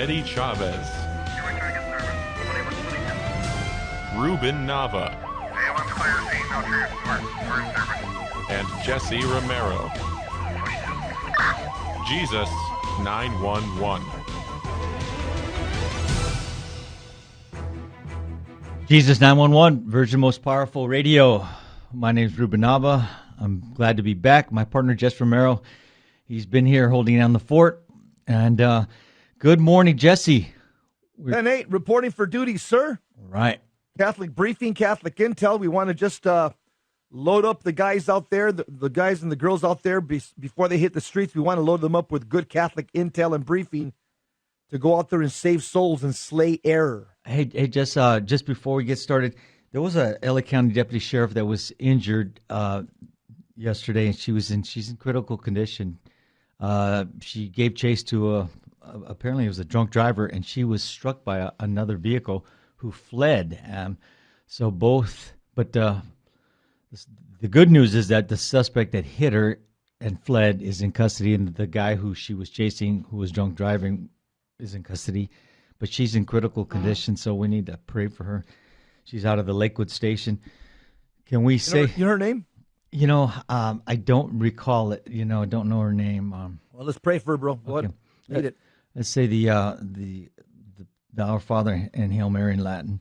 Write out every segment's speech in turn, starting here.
Eddie Chavez, Ruben Nava, and Jesse Romero. Jesus 911. Jesus 911, Virgin Most Powerful Radio. My name is Ruben Nava. I'm glad to be back. My partner, Jesse Romero, he's been here holding down the fort. And good morning, Jesse. 10-8, reporting for duty, sir. All right. Catholic briefing, Catholic intel. We want to just load up the guys out there, the guys and the girls out there before they hit the streets. We want to load them up with good Catholic intel and briefing to go out there and save souls and slay error. Hey, just before we get started, there was a LA County deputy sheriff that was injured yesterday, and she's in critical condition. She gave chase to apparently it was a drunk driver, and she was struck by another vehicle who fled. But the good news is that the suspect that hit her and fled is in custody, and the guy who she was chasing, who was drunk driving, is in custody. But she's in critical condition, so we need to pray for her. She's out of the Lakewood station. Can we say... You know her name? I don't recall it. I don't know her name. Well, let's pray for her, bro. Go ahead. Read it. Let's say the Our Father and Hail Mary in Latin.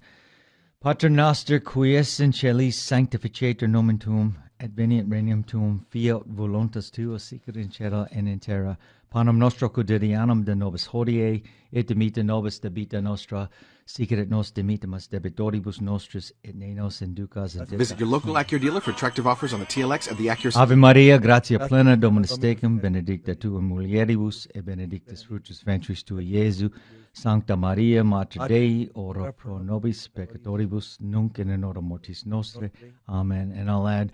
Pater noster, qui es in celis sanctificetur nomen tuum, adveniat regnum tuum, fiat voluntas tua, sicut in cielo et in terra. Panem nostro quotidianum de nobis hodie, et dimita nobis debita nostra, sicut et nos dimitamus debitoribus nostris, et ne nos inducas in Visit your local Acura dealer for attractive offers on the TLX and the Acura. Ave Maria, gratia plena, Dominus tecum, benedicta tu in mulieribus, et benedictus fructus ventris tui, Iesu. Sancta Maria, Mater Dei, ora pro nobis peccatoribus, nunc in hora mortis nostre. Amen. And I'll add,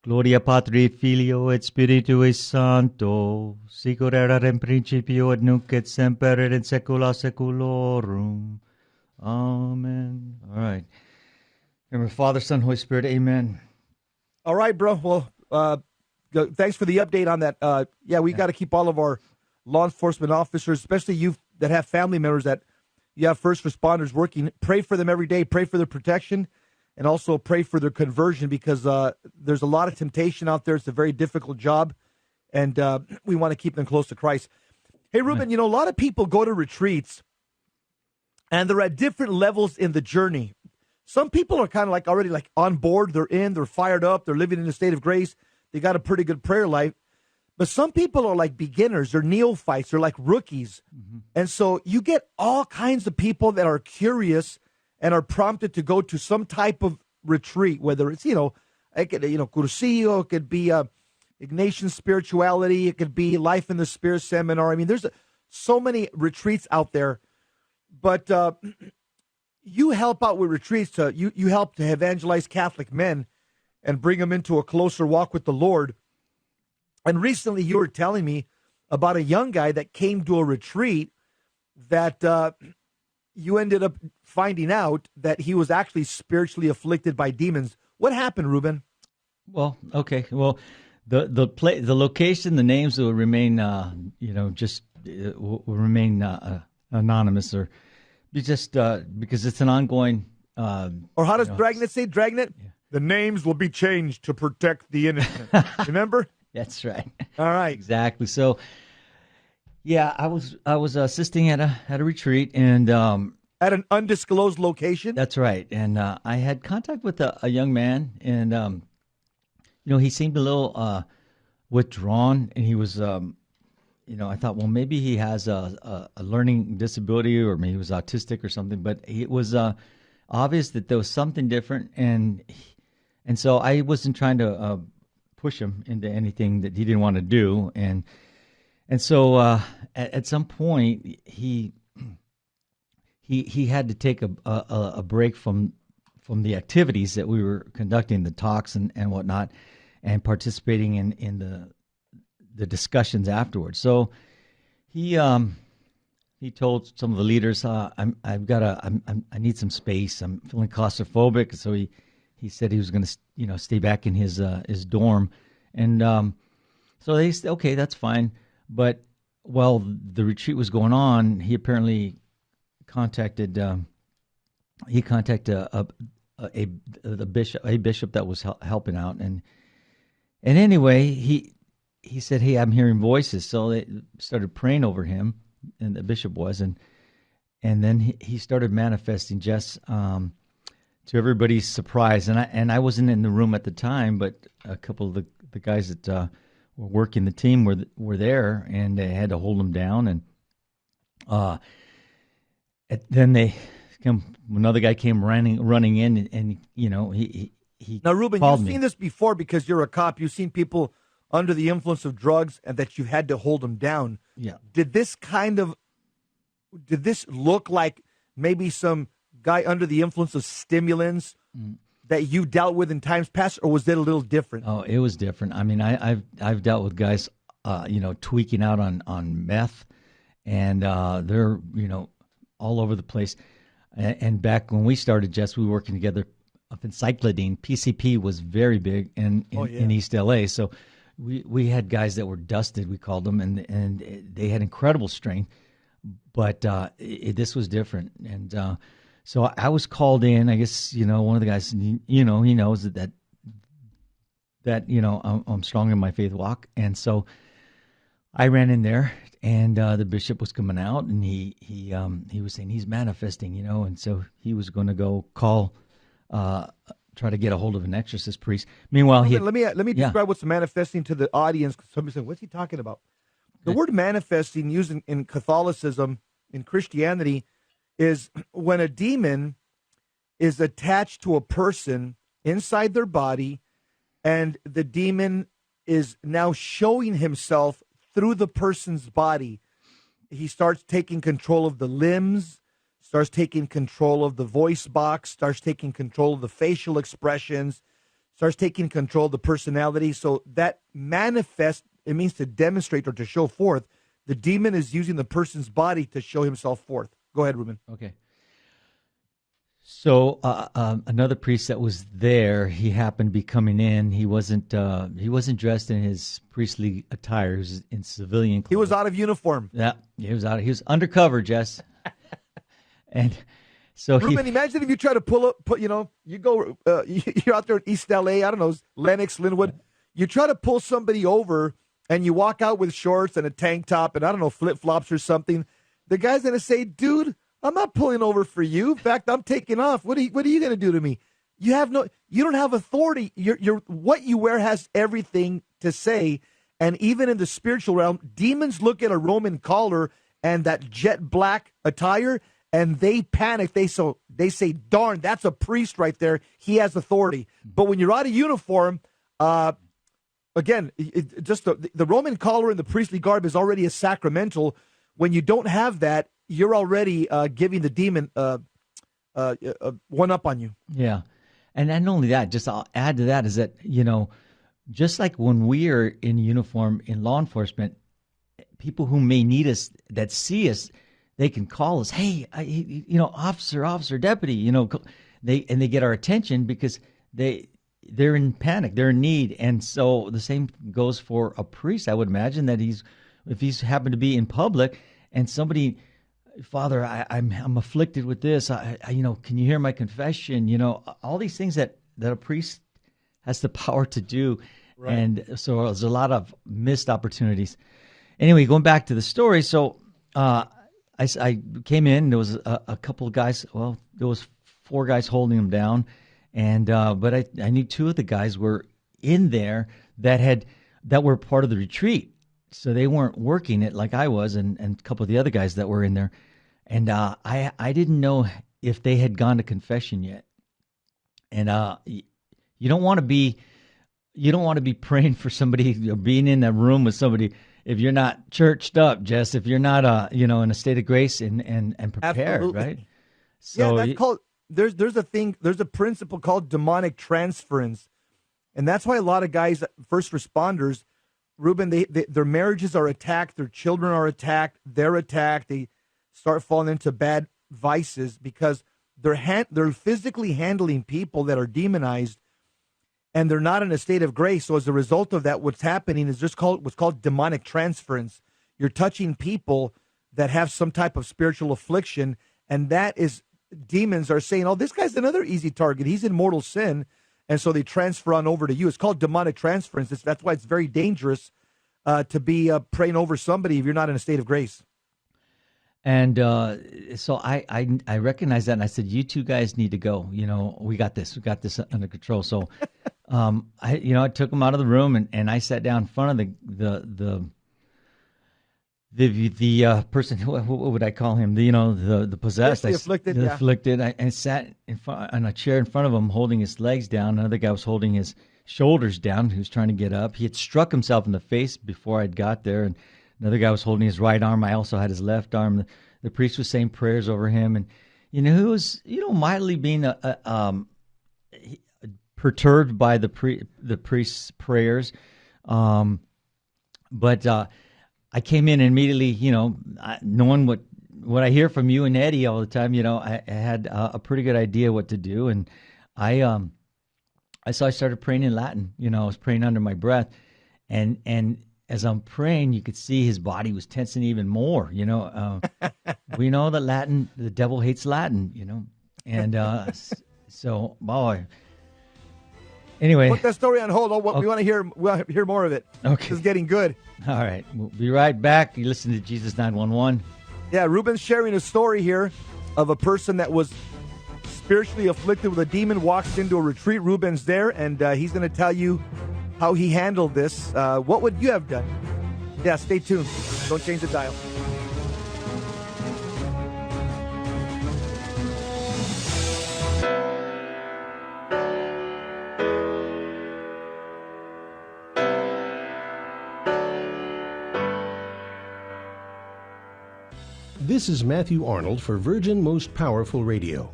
Gloria Patri, Filio, et Spiritui Sancto, sicut erat in principio, et nunc et semper, et in saecula saeculorum. Amen. All right. Remember, Father, Son, Holy Spirit, amen. All right, bro. Well, thanks for the update on that. We got to keep all of our law enforcement officers, especially you that have family members that you have first responders working. Pray for them every day. Pray for their protection, and also pray for their conversion, because there's a lot of temptation out there. It's a very difficult job, and we want to keep them close to Christ. Hey, Ruben, a lot of people go to retreats, and they're at different levels in the journey. Some people are kind of already on board. They're fired up. They're living in a state of grace. They got a pretty good prayer life. But some people are like beginners. They're neophytes. They're like rookies. Mm-hmm. And so you get all kinds of people that are curious and are prompted to go to some type of retreat, whether it's, Cursillo, it could be Ignatian spirituality. It could be Life in the Spirit seminar. I mean, there's so many retreats out there. But you help out with retreats. You help to evangelize Catholic men and bring them into a closer walk with the Lord. And recently you were telling me about a young guy that came to a retreat that you ended up finding out that he was actually spiritually afflicted by demons. What happened, Ruben? Well, okay. Well, the location, the names will remain, will remain anonymous, or just because it's an ongoing. Or how does Dragnet say? Dragnet? Yeah. The names will be changed to protect the innocent. Remember? That's right. All right. Exactly. So, yeah, I was assisting at a retreat, and at an undisclosed location. That's right. And I had contact with a young man, and he seemed a little withdrawn, and he was, I thought, well, maybe he has a learning disability, or maybe he was autistic or something. But it was obvious that there was something different, and so I wasn't trying to push him into anything that he didn't want to do, and so at some point he had to take a break from the activities that we were conducting, the talks and whatnot, and participating in the discussions afterwards. So he told some of the leaders, I need some space. I'm feeling claustrophobic. So he said he was going to stay back in his dorm, and so they said, okay, that's fine. But while the retreat was going on, he apparently contacted a bishop that was helping out, and anyway, he said, "Hey, I'm hearing voices." So they started praying over him, and the bishop was, and then he started manifesting just to everybody's surprise. And I wasn't in the room at the time, but a couple of the guys that were working the team were there, and they had to hold him down. And then another guy came running in, and he Now, Ruben, called you've me. seen this before because you're a cop. You've seen people under the influence of drugs and that you had to hold them down. Yeah. Did this look like maybe some guy under the influence of stimulants that you dealt with in times past, or was it a little different? Oh, it was different. I mean, I've dealt with guys, tweaking out on meth, and they're all over the place. And back when we started, Jess, we were working together up in cyclidine. PCP was very big in East LA. So we had guys that were dusted, we called them, and they had incredible strength. But this was different. And so I was called in. I guess, one of the guys, he knows that I'm strong in my faith walk. And so I ran in there, and the bishop was coming out, and he was saying he's manifesting, and so he was going to go call, try to get a hold of an exorcist priest. Meanwhile, let me describe what's manifesting to the audience. Somebody said, "What's he talking about?" The word manifesting, used in Catholicism, in Christianity, is when a demon is attached to a person inside their body, and the demon is now showing himself through the person's body. He starts taking control of the limbs, starts taking control of the voice box, starts taking control of the facial expressions, starts taking control of the personality. So that manifest, it means to demonstrate or to show forth. The demon is using the person's body to show himself forth. Go ahead, Ruben. Okay. So another priest that was there, he happened to be coming in. He wasn't dressed in his priestly attire. He was in civilian clothes. He was out of uniform. Yeah, he was undercover, Jess. And so Ruben, imagine if you try to you're out there in East LA, I don't know, Lenox, Linwood. You try to pull somebody over, and you walk out with shorts and a tank top and, I don't know, flip-flops or something. The guy's going to say, "Dude, I'm not pulling over for you. In fact, I'm taking off. What are you going to do to me?" You don't have authority. What you wear has everything to say. And even in the spiritual realm, demons look at a Roman collar and that jet black attire, and they panic. They say, "Darn, that's a priest right there. He has authority." But when you're out of uniform, again, just the Roman collar and the priestly garb is already a sacramental. When you don't have that, you're already giving the demon one up on you. Yeah. And not only that, just I'll add to that is that, just like when we are in uniform in law enforcement, people who may need us, that see us, they can call us, "Hey, officer, deputy," they get our attention because they're in panic, they're in need. And so the same goes for a priest. I would imagine that if he's happened to be in public and somebody, "Father, I'm afflicted with this. Can you hear my confession?" All these things that a priest has the power to do. Right. And so there's a lot of missed opportunities. Anyway, going back to the story. So I came in, there was a couple of guys. Well, there was 4 guys holding him down. And but I knew 2 of the guys were in there that were part of the retreat. So they weren't working it like I was, and a couple of the other guys that were in there. And I didn't know if they had gone to confession yet. And you don't want to be praying for somebody or being in that room with somebody if you're not churched up, Jess. If you're not in a state of grace and prepared, Absolutely. right? So that's called. There's a principle called demonic transference, and that's why a lot of guys, first responders, Ruben, their marriages are attacked, their children are attacked, they're attacked. They start falling into bad vices because they're physically handling people that are demonized, and they're not in a state of grace. So as a result of that, what's happening is what's called demonic transference. you're touching people that have some type of spiritual affliction, and that is demons are saying, oh, this guy's another easy target. He's in mortal sin, and so they transfer on over to you. It's called demonic transference. That's why it's very dangerous to be praying over somebody if you're not in a state of grace. And so I recognized that, and I said, you two guys need to go. We got this under control. So I took them out of the room, and I sat down in front of the person. What would I call him? The possessed, afflicted. The afflicted. I sat on a chair in front of him, holding his legs down. Another guy was holding his shoulders down. He was trying to get up. He had struck himself in the face before I'd got there, and another guy was holding his right arm. I also had his left arm. The priest was saying prayers over him, and he was mildly being perturbed by the priest's prayers. But I came in and immediately, knowing what I hear from you and Eddie all the time, I had a pretty good idea what to do, and I started praying in Latin. I was praying under my breath, and as I'm praying, you could see his body was tensing even more. We know that Latin, the devil hates Latin. And so, boy. Anyway, put that story on hold. We want to hear more of it. Okay, it's getting good. All right, we'll be right back. You listen to Jesus 911. Yeah, Ruben's sharing a story here of a person that was spiritually afflicted with a demon, walks into a retreat. Ruben's there, and he's going to tell you how he handled this. What would you have done? Yeah, stay tuned. Don't change the dial. This is Matthew Arnold for Virgin Most Powerful Radio.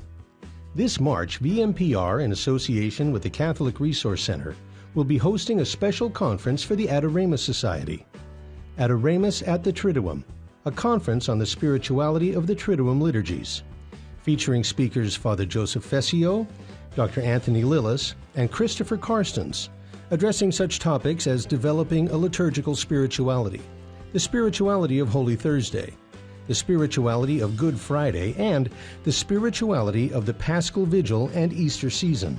This March, VMPR, in association with the Catholic Resource Center, will be hosting a special conference for the Adoramus Society. Adoramus at the Triduum, a conference on the spirituality of the Triduum liturgies, featuring speakers Father Joseph Fessio, Dr. Anthony Lillis, and Christopher Karstens, addressing such topics as developing a liturgical spirituality, the spirituality of Holy Thursday, the spirituality of Good Friday, and the spirituality of the Paschal Vigil and Easter season.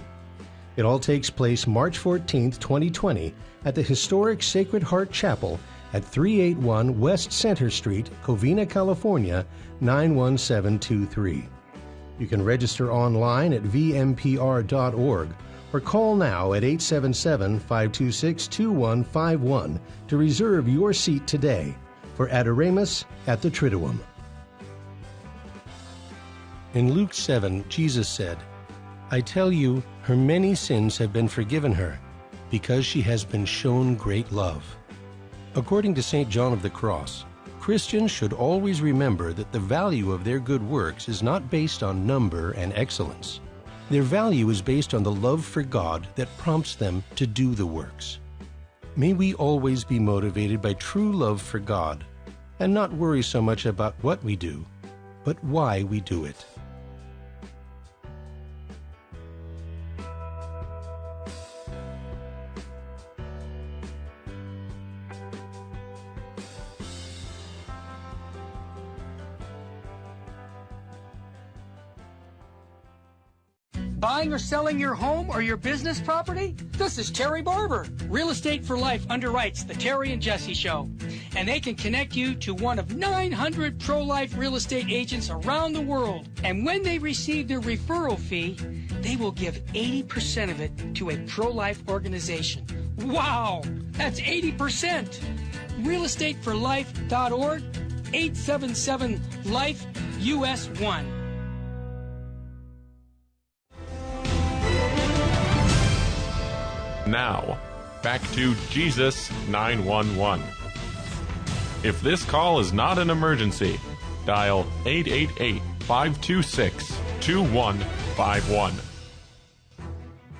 It all takes place March 14, 2020, at the historic Sacred Heart Chapel at 381 West Center Street, Covina, California, 91723. You can register online at vmpr.org or call now at 877-526-2151 to reserve your seat today for Adoramus at the Triduum. In Luke 7, Jesus said, I tell you, her many sins have been forgiven her, because she has been shown great love. According to St. John of the Cross, Christians should always remember that the value of their good works is not based on number and excellence. Their value is based on the love for God that prompts them to do the works. May we always be motivated by true love for God and not worry so much about what we do, but why we do it. Buying or selling your home or your business property? This is Terry Barber. Real Estate for Life underwrites the Terry and Jesse Show. And they can connect you to one of 900 pro-life real estate agents around the world. And when they receive their referral fee, they will give 80% of it to a pro-life organization. Wow! That's 80%! realestateforlife.org, 877-LIFE-US1. Now, back to Jesus 911. If this call is not an emergency, dial 888-526-2151.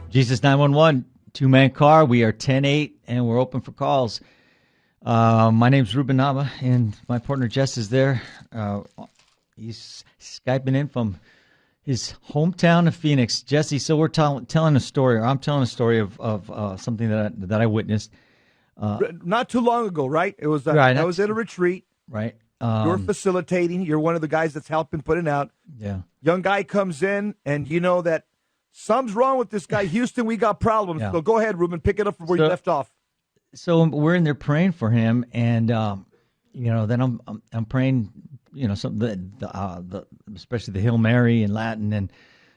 Jesus 911, two-man car. We are 10-8, and we're open for calls. My name's Ruben Nava, and my partner Jess is there. He's Skyping in from his hometown of Phoenix. Jesse, so we're telling a story, or I'm telling a story of something that I witnessed. Not too long ago, right? It was right. I was at a retreat, right? You're facilitating. You're one of the guys that's helping put it out. Yeah. Young guy comes in, and you know that something's wrong with this guy. Houston, we got problems. Yeah. So go ahead, Ruben, pick it up from where you left off. So we're in there praying for him, and then I'm praying, some the especially the Hail Mary in Latin and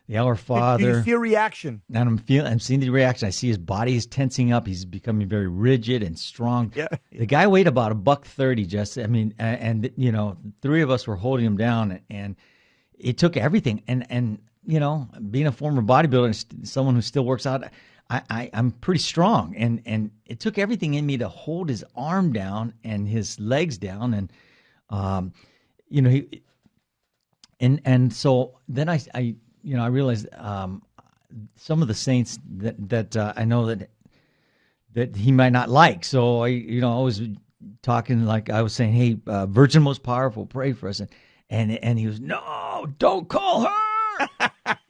the Our Father. Do you see a reaction? And I'm seeing the reaction. I see his body is tensing up. He's becoming very rigid and strong. Yeah. The guy weighed about $130. Just, I mean, and three of us were holding him down, and it took everything. And being a former bodybuilder, and someone who still works out, I'm pretty strong, and it took everything in me to hold his arm down and his legs down, and so then I realized some of the saints that I know that he might not like. So I was talking, like I was saying, hey, Virgin Most Powerful, pray for us, and he was, no, don't call her,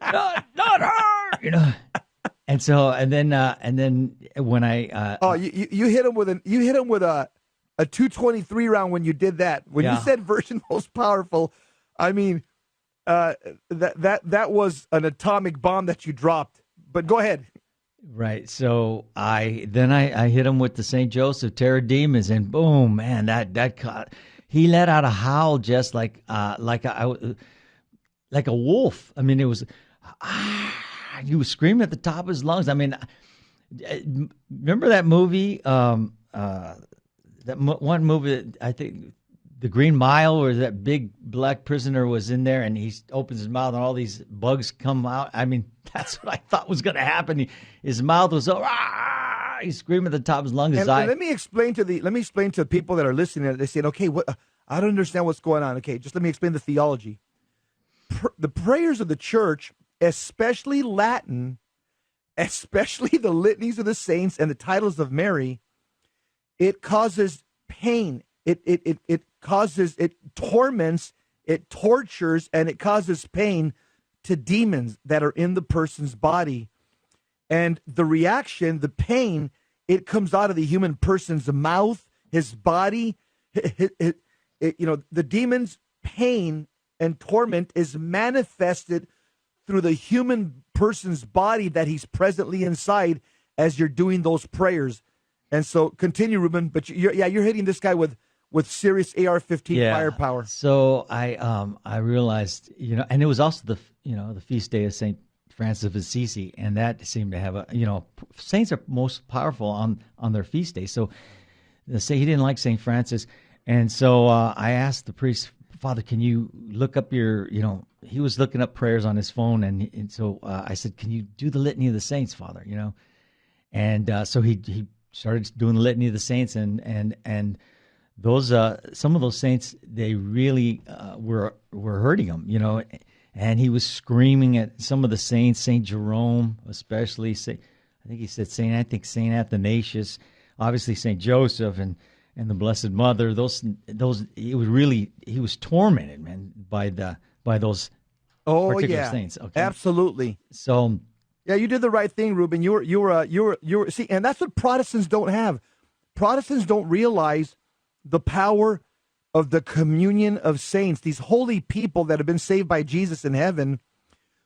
not her, And so and then when I you hit him with a 223 round when you did that. When you said Virgin Most Powerful, I mean. That was an atomic bomb that you dropped. But go ahead. Right. So I hit him with the St. Joseph Terror Demons, and boom, man, that caught. He let out a howl just like a wolf. I mean, it was he was screaming at the top of his lungs. I mean, remember that movie? That one movie, I think. The Green Mile, where that big black prisoner was in there, and he opens his mouth and all these bugs come out. I mean, that's what I thought was going to happen. His mouth was so, he's screaming at the top of his lungs. And let me explain to people that are listening. They say, okay, what? I don't understand what's going on. Okay, just let me explain the theology. The prayers of the church, especially Latin, especially the litanies of the saints and the titles of Mary, it causes pain. It causes, it torments, it tortures, and it causes pain to demons that are in the person's body. And the reaction, the pain, it comes out of the human person's mouth, his body. The demon's pain and torment is manifested through the human person's body that he's presently inside as you're doing those prayers. And so continue, Ruben, but you're hitting this guy with serious AR-15 firepower. So I realized, and it was also the feast day of St. Francis of Assisi, and that seemed to have saints are most powerful on their feast day. So he didn't like St. Francis, and so I asked the priest, Father, can you look up he was looking up prayers on his phone, and so I said, can you do the litany of the saints, Father? And so he started doing the litany of the saints, and those some of those saints, they really were hurting him, and he was screaming at some of the saints, Saint Jerome especially. I think he said Saint Athanasius, obviously Saint Joseph and the Blessed Mother. He was tormented, man, by those particular saints. Okay? Absolutely. So yeah, you did the right thing, Ruben. You were see, and that's what Protestants don't have. Protestants don't realize the power of the communion of saints, these holy people that have been saved by Jesus in heaven.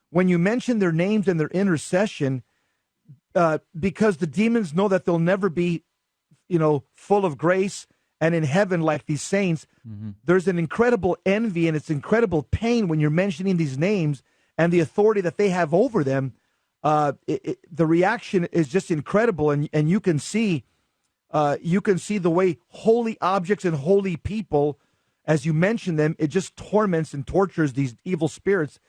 When you mention their names and their intercession, because the demons know that they'll never be, full of grace and in heaven like these saints, there's an incredible envy and it's incredible pain when you're mentioning these names and the authority that they have over them. The reaction is just incredible, and you can see the way holy objects and holy people, as you mention them, it just torments and tortures these evil spirits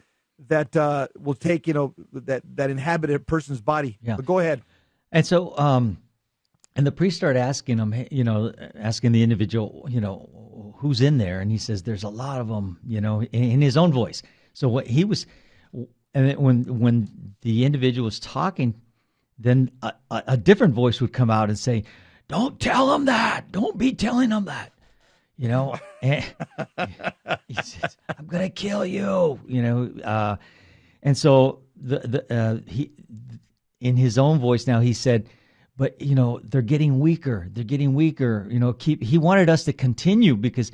that will take, that inhabit a person's body. Yeah. But go ahead. And so, and the priest started asking him, asking the individual, who's in there, and he says, "There's a lot of them," in his own voice. So what he was, and when the individual was talking, then a different voice would come out and say, "Don't tell them that. Don't be telling them that." And he says, "I'm gonna kill you." And so he, in his own voice now, he said, "But they're getting weaker. They're getting weaker. He wanted us to continue because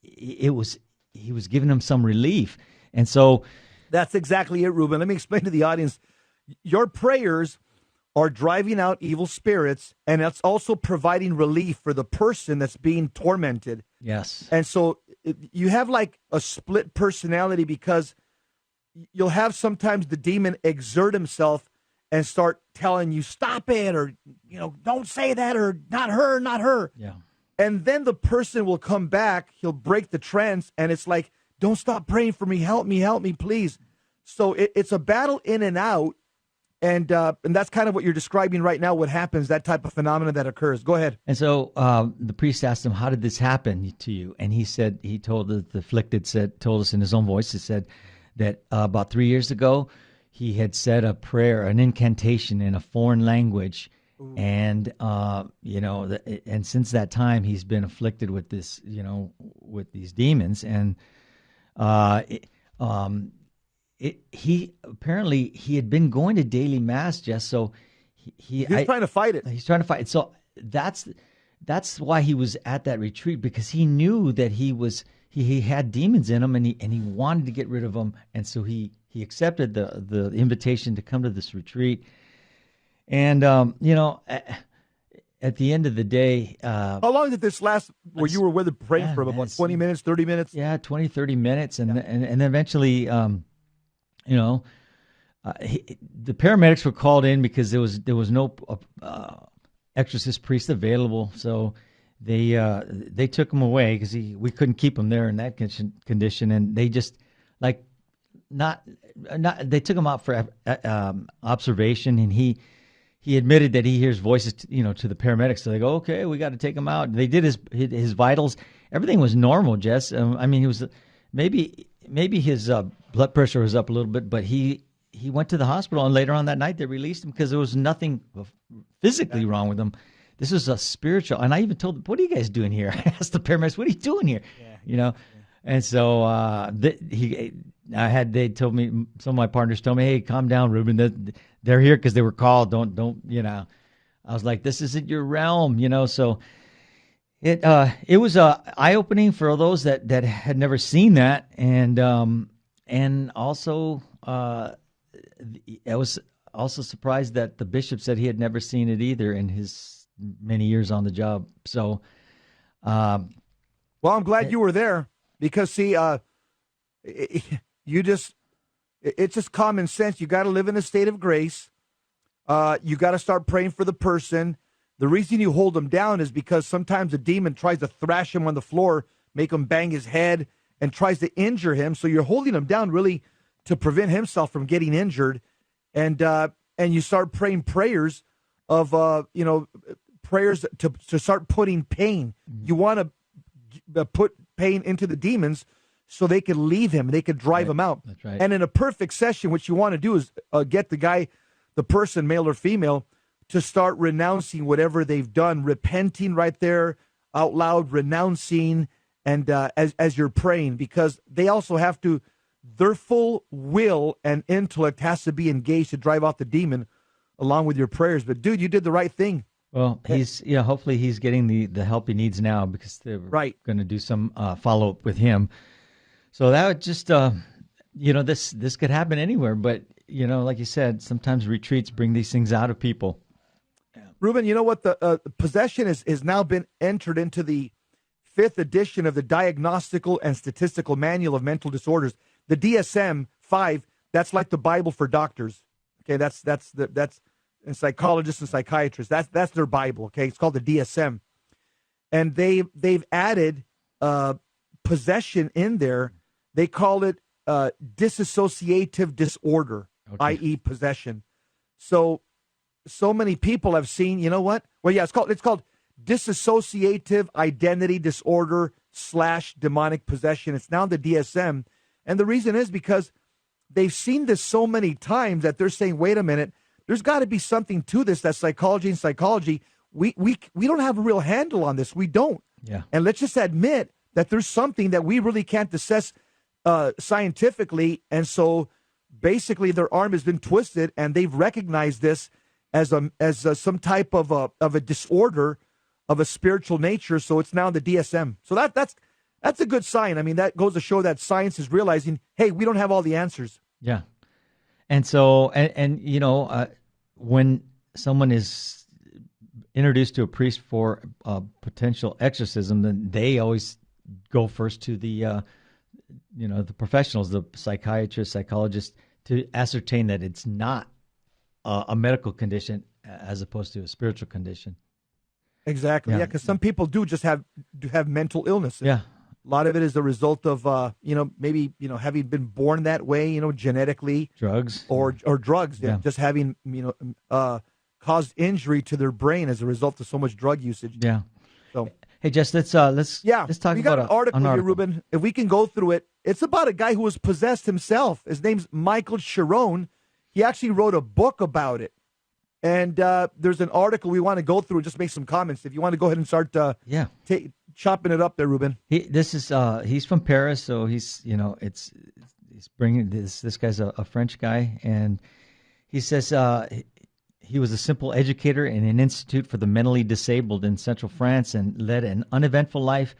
he was giving him some relief. And so That's exactly it, Ruben. Let me explain to the audience. Your prayers are driving out evil spirits, and it's also providing relief for the person that's being tormented. yes. And so you have like a split personality, because you'll have sometimes the demon exert himself and start telling you, stop it, or, don't say that, or not her, not her. Yeah. And then the person will come back, he'll break the trance, and it's like, don't stop praying for me, help me, please. So it's a battle in and out, and that's kind of what you're describing right now, what happens, that type of phenomena that occurs. Go ahead. And so the priest asked him, how did this happen to you? And he said, told us in his own voice, he said that about 3 years ago, he had said a prayer, an incantation in a foreign language. Ooh. And, and since that time, he's been afflicted with this, with these demons. And he had been going to daily mass, Jess. So he's trying to fight it. He's trying to fight it. So that's why he was at that retreat, because he knew that he had demons in him, and he wanted to get rid of them. And so he accepted the invitation to come to this retreat. And at the end of the day, how long did this last where you were with him praying for him? About 20 minutes, 30 minutes? Yeah, 20, 30 minutes. And then eventually, the paramedics were called in because there was no exorcist priest available. So they took him away because we couldn't keep him there in that condition. And they just they took him out for observation, and he admitted that he hears voices, to the paramedics. So they go, okay, we got to take him out. They did his vitals. Everything was normal, Jess. He was maybe his blood pressure was up a little bit, but he went to the hospital, and later on that night they released him because there was nothing physically wrong with him. This was a spiritual. And I even told them, what are you guys doing here? I asked the paramedics, what are you doing here? Yeah. And so they told me, some of my partners told me, hey, calm down, Ruben. They're here because they were called. Don't. I was like, this isn't your realm, So it was eye opening for those that had never seen that, and also I was also surprised that the bishop said he had never seen it either in his many years on the job. So, well, I'm glad you were there, because see, it's just common sense. You got to live in a state of grace. You got to start praying for the person. The reason you hold them down is because sometimes a demon tries to thrash him on the floor, make him bang his head, and tries to injure him. So you're holding him down really to prevent himself from getting injured. And you start praying prayers of, prayers to start putting pain. Mm-hmm. You want to put pain into the demons so they could leave him, they could drive him out. That's right. And in a perfect session, what you want to do is get the person, male or female, to start renouncing whatever they've done, repenting right there out loud, renouncing, and as you're praying, because they also have to, their full will and intellect has to be engaged to drive out the demon along with your prayers. But dude, you did the right thing. Well, hopefully he's getting the help he needs now, because they're going to do some follow-up with him. So that would just, this could happen anywhere. But, like you said, sometimes retreats bring these things out of people. Ruben, you know what? The possession has now been entered into the 5th edition of the Diagnostical and Statistical Manual of Mental Disorders. The DSM-5, that's like the Bible for doctors. Okay, that's and psychologists and psychiatrists. That's their Bible. Okay, it's called the DSM, and they've added possession in there. They call it dissociative disorder, i.e., possession. So many people have seen. You know what? Well, yeah, it's called dissociative identity disorder / demonic possession. It's now the DSM, and the reason is because they've seen this so many times that they're saying, "Wait a minute, there's got to be something to this." That psychology. We don't have a real handle on this. We don't. Yeah. And let's just admit that there's something that we really can't assess scientifically, and so basically their arm has been twisted, and they've recognized this as some type of a disorder of a spiritual nature, so it's now the DSM. So that's a good sign. I mean, that goes to show that science is realizing, hey, we don't have all the answers. Yeah. And so, when someone is introduced to a priest for potential exorcism, then they always go first to the professionals, the psychiatrist, psychologist, to ascertain that it's not a medical condition as opposed to a spiritual condition. Exactly. Yeah, because some people do just have mental illness. Yeah. A lot of it is the result of maybe having been born that way, genetically, drugs or drugs. Yeah. Just having caused injury to their brain as a result of so much drug usage. Yeah. So hey, Jess, let's talk we got about an article here, Ruben. If we can go through it, it's about a guy who was possessed himself. His name's Michael Chiron. He actually wrote a book about it. And there's an article we want to go through and just make some comments. If you want to go ahead and start chopping it up there, Ruben. He's from Paris, so he's bringing this guy's a French guy, and he says he was a simple educator in an institute for the mentally disabled in central France and led an uneventful life.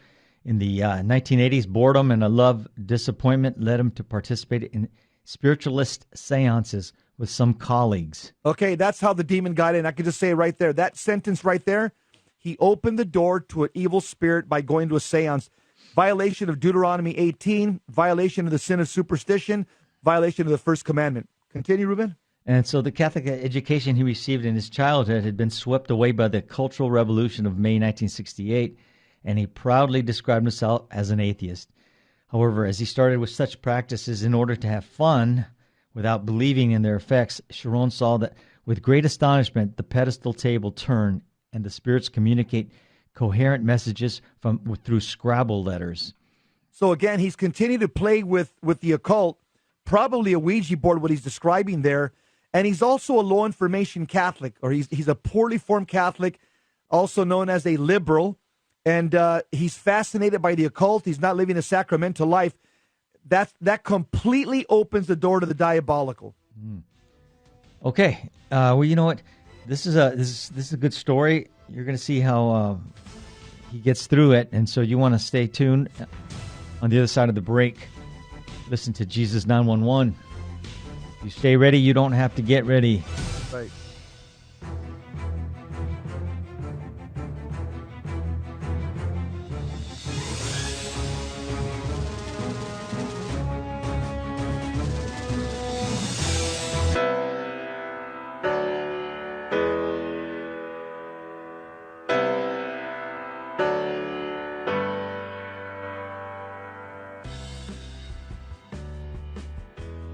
In the 1980s, boredom and a love disappointment led him to participate in spiritualist seances with some colleagues. Okay, that's how the demon got in. I could just say right there, that sentence right there, he opened the door to an evil spirit by going to a seance. Violation of Deuteronomy 18, violation of the sin of superstition, violation of the first commandment. Continue, Ruben. And so the Catholic education he received in his childhood had been swept away by the Cultural Revolution of May 1968, and he proudly described himself as an atheist. However, as he started with such practices in order to have fun, without believing in their effects, Chiron saw that with great astonishment the pedestal table turn and the spirits communicate coherent messages through Scrabble letters. So again, he's continued to play with the occult, probably a Ouija board, what he's describing there. And he's also a low information Catholic, or he's a poorly formed Catholic, also known as a liberal. And he's fascinated by the occult. He's not living a sacramental life. That completely opens the door to the diabolical. Okay, well, you know what? This is a good story. You're going to see how he gets through it, and so you want to stay tuned. On the other side of the break, listen to Jesus 911. You stay ready. You don't have to get ready. Right.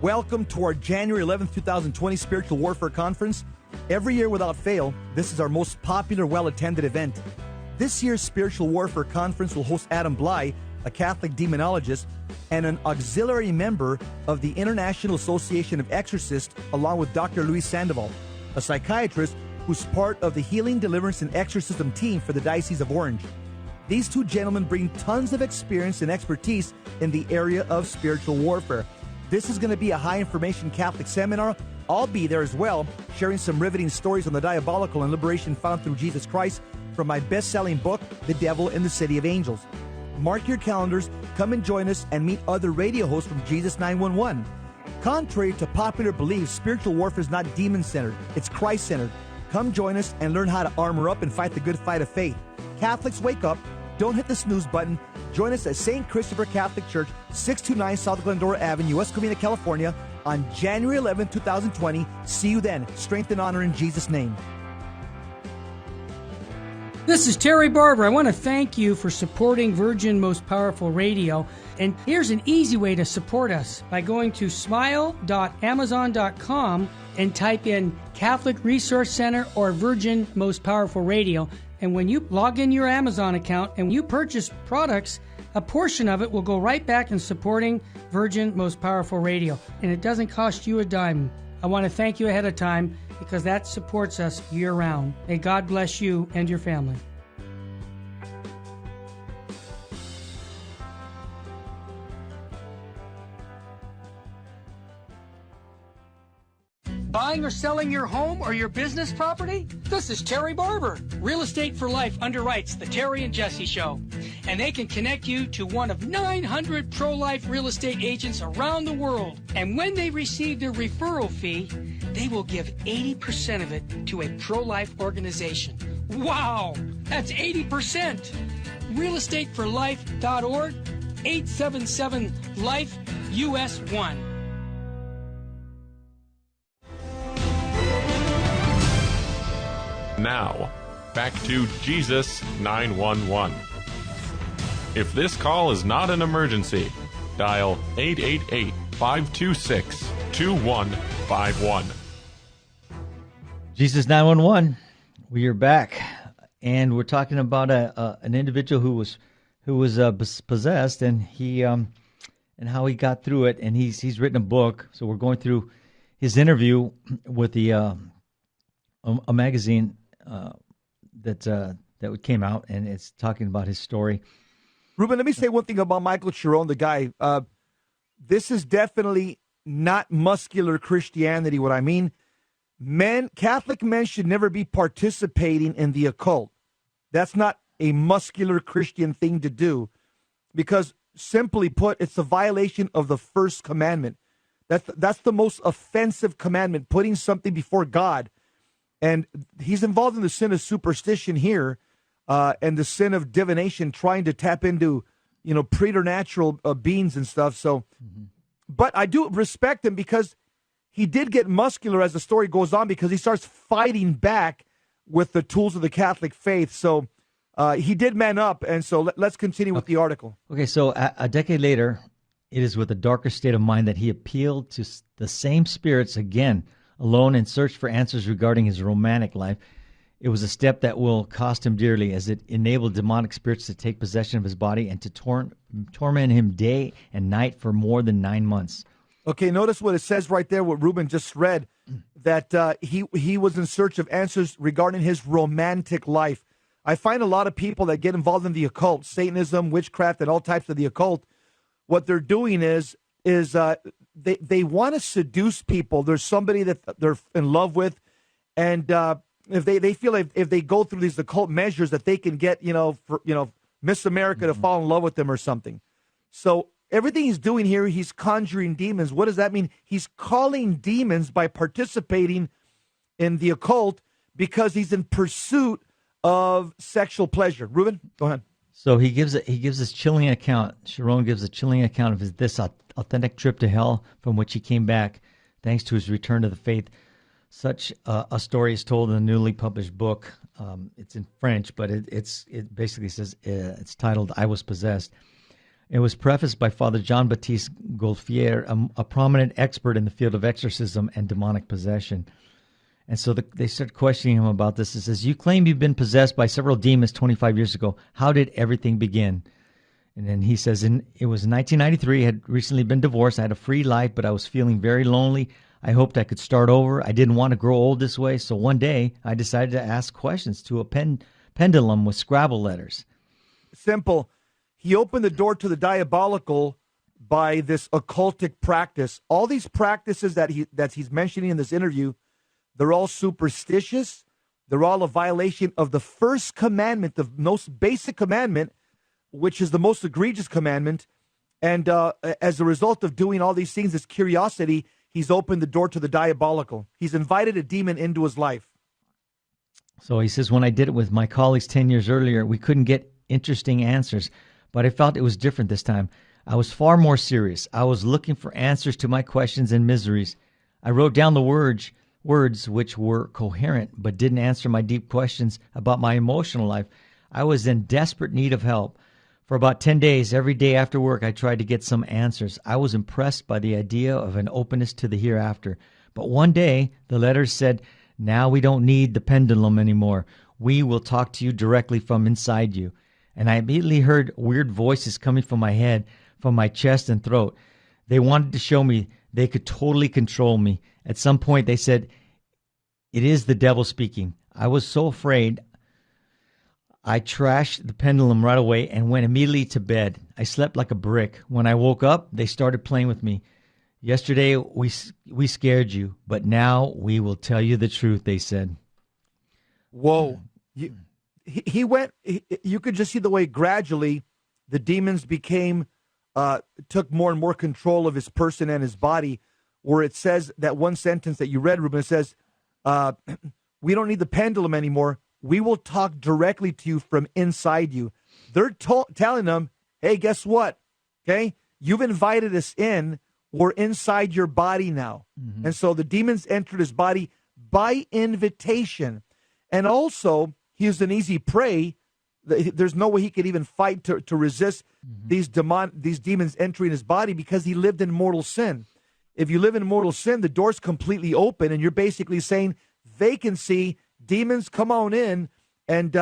Welcome to our January 11th, 2020 Spiritual Warfare Conference. Every year without fail, this is our most popular, well-attended event. This year's Spiritual Warfare Conference will host Adam Bly, a Catholic demonologist, and an auxiliary member of the International Association of Exorcists, along with Dr. Luis Sandoval, a psychiatrist who's part of the Healing, Deliverance, and Exorcism team for the Diocese of Orange. These two gentlemen bring tons of experience and expertise in the area of spiritual warfare. This is going to be a high-information Catholic seminar. I'll be there as well, sharing some riveting stories on the diabolical and liberation found through Jesus Christ from my best-selling book, The Devil in the City of Angels. Mark your calendars, come and join us, and meet other radio hosts from Jesus 911. Contrary to popular belief, spiritual warfare is not demon-centered, it's Christ-centered. Come join us and learn how to armor up and fight the good fight of faith. Catholics, wake up. Don't hit the snooze button. Join us at St. Christopher Catholic Church, 629 South Glendora Avenue, West Covina, California, on January 11, 2020. See you then. Strength and honor in Jesus' name. This is Terry Barber. I want to thank you for supporting Virgin Most Powerful Radio. And here's an easy way to support us by going to smile.amazon.com and type in Catholic Resource Center or Virgin Most Powerful Radio. And when you log in your Amazon account and you purchase products, a portion of it will go right back in supporting Virgin Most Powerful Radio. And it doesn't cost you a dime. I want to thank you ahead of time because that supports us year-round. May God bless you and your family. Buying or selling your home or your business property? This is Terry Barber. Real Estate for Life underwrites the Terry and Jesse Show. And they can connect you to one of 900 pro-life real estate agents around the world. And when they receive their referral fee, they will give 80% of it to a pro-life organization. Wow! That's 80%! realestateforlife.org, 877-LIFE-US1. Now, back to Jesus 911. If this call is not an emergency, dial 888-526-2151. Jesus 911. We are back, and we're talking about an individual who was possessed, and he and how he got through it. And he's written a book. So we're going through his interview with the a magazine that came out, and it's talking about his story. Ruben, let me say one thing about Michael Chiron, the guy. This is definitely not muscular Christianity. What I mean, Catholic men should never be participating in the occult. That's not a muscular Christian thing to do, because simply put, it's a violation of the first commandment. That's the most offensive commandment, putting something before God. And he's involved in the sin of superstition here, and the sin of divination, trying to tap into, preternatural beings and stuff. So, but I do respect him, because he did get muscular as the story goes on, because he starts fighting back with the tools of the Catholic faith. So he did man up. And so let's continue with the article. Okay, so a decade later, it is with a darker state of mind that he appealed to the same spirits again, alone, in search for answers regarding his romantic life. It was a step that will cost him dearly, as it enabled demonic spirits to take possession of his body and to torment him day and night for more than 9 months. Okay, notice what it says right there, what Ruben just read, that he was in search of answers regarding his romantic life. I find a lot of people that get involved in the occult, Satanism, witchcraft, and all types of the occult, what they're doing is they want to seduce people. There's somebody that they're in love with, and if they feel if they go through these occult measures that they can get, Miss America to fall in love with them or something. So everything he's doing here, he's conjuring demons. What does that mean? He's calling demons by participating in the occult, because he's in pursuit of sexual pleasure. Ruben, go ahead. So he gives this chilling account. Chiron gives a chilling account of this authentic trip to hell from which he came back, thanks to his return to the faith. Such a story is told in a newly published book. It's in French, but it basically says, it's titled "I Was Possessed." It was prefaced by Father Jean-Baptiste Gaultier, a prominent expert in the field of exorcism and demonic possession. And so they start questioning him about this. It says, "You claim you've been possessed by several demons 25 years ago. How did everything begin?" And then he says, it was 1993. I had recently been divorced. I had a free life, but I was feeling very lonely. I hoped I could start over. I didn't want to grow old this way. So one day I decided to ask questions to a pendulum with Scrabble letters. Simple. He opened the door to the diabolical by this occultic practice. All these practices that he's mentioning in this interview, they're all superstitious. They're all a violation of the first commandment, the most basic commandment, which is the most egregious commandment. And as a result of doing all these things, this curiosity, he's opened the door to the diabolical. He's invited a demon into his life. So he says, when I did it with my colleagues 10 years earlier, we couldn't get interesting answers, but I felt it was different this time. I was far more serious. I was looking for answers to my questions and miseries. I wrote down the words which were coherent, but didn't answer my deep questions about my emotional life. I was in desperate need of help. For about 10 days, every day after work, I tried to get some answers. I was impressed by the idea of an openness to the hereafter. But one day, the letters said, "Now we don't need the pendulum anymore. We will talk to you directly from inside you." And I immediately heard weird voices coming from my head, from my chest and throat. They wanted to show me they could totally control me. At some point, they said, "It is the devil speaking." I was so afraid, I trashed the pendulum right away and went immediately to bed. I slept like a brick. When I woke up, they started playing with me. Yesterday we scared you, but now we will tell you the truth, they said. Whoa. He went, you could just see the way gradually the demons took more and more control of his person and his body, where it says that one sentence that you read, Ruben, it says, we don't need the pendulum anymore. We will talk directly to you from inside you. They're telling them, hey, guess what? Okay, you've invited us in. We're inside your body now. Mm-hmm. And so the demons entered his body by invitation. And also, he was an easy prey. There's no way he could even fight to resist these demons entering his body because he lived in mortal sin. If you live in mortal sin, the door's completely open, and you're basically saying, vacancy, demons, come on in, and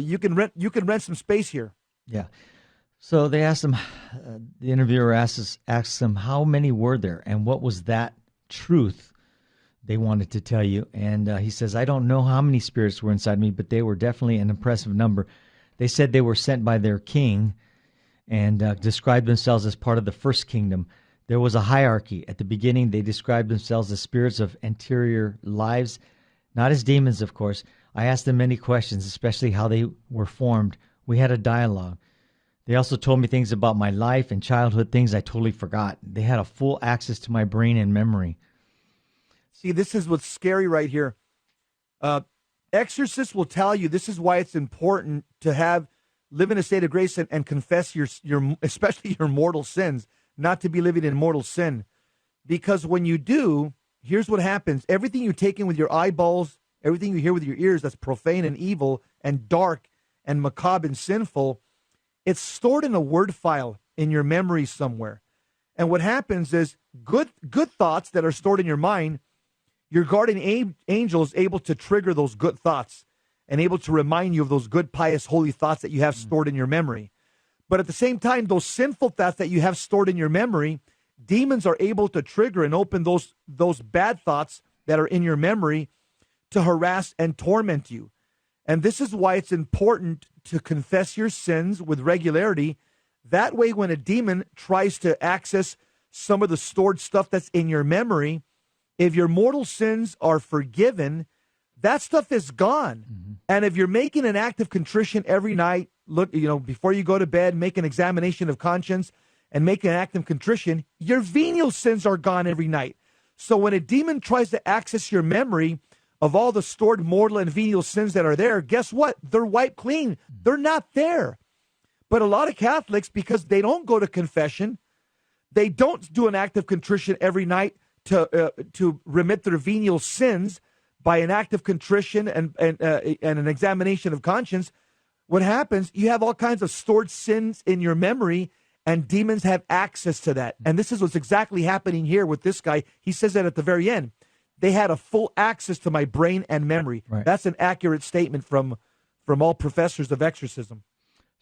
you can rent some space here. Yeah. So they asked him. The interviewer asked him how many were there, and what was that truth they wanted to tell you. And he says, I don't know how many spirits were inside me, but they were definitely an impressive number. They said they were sent by their king and described themselves as part of the first kingdom. There was a hierarchy. At the beginning, they described themselves as spirits of anterior lives, not as demons, of course. I asked them many questions, especially how they were formed. We had a dialogue. They also told me things about my life and childhood, things I totally forgot. They had a full access to my brain and memory. See, this is what's scary right here. Exorcists will tell you this is why it's important to live in a state of grace and confess your especially your mortal sins, not to be living in mortal sin. Because when you do, here's what happens. Everything you take in with your eyeballs, everything you hear with your ears that's profane and evil and dark and macabre and sinful, it's stored in a word file in your memory somewhere. And what happens is good thoughts that are stored in your mind, your guardian angel is able to trigger those good thoughts and able to remind you of those good, pious, holy thoughts that you have stored in your memory. But at the same time, those sinful thoughts that you have stored in your memory, demons are able to trigger and open those bad thoughts that are in your memory to harass and torment you. And this is why it's important to confess your sins with regularity. That way, when a demon tries to access some of the stored stuff that's in your memory, if your mortal sins are forgiven, that stuff is gone. Mm-hmm. And if you're making an act of contrition every night, look, before you go to bed, make an examination of conscience and make an act of contrition, your venial sins are gone every night. So when a demon tries to access your memory of all the stored mortal and venial sins that are there, guess what? They're wiped clean. They're not there. But a lot of Catholics, because they don't go to confession, they don't do an act of contrition every night to remit their venial sins by an act of contrition and an examination of conscience. What happens, you have all kinds of stored sins in your memory, and demons have access to that. And this is what's exactly happening here with this guy. He says that at the very end. They had a full access to my brain and memory. Right. That's an accurate statement from all professors of exorcism.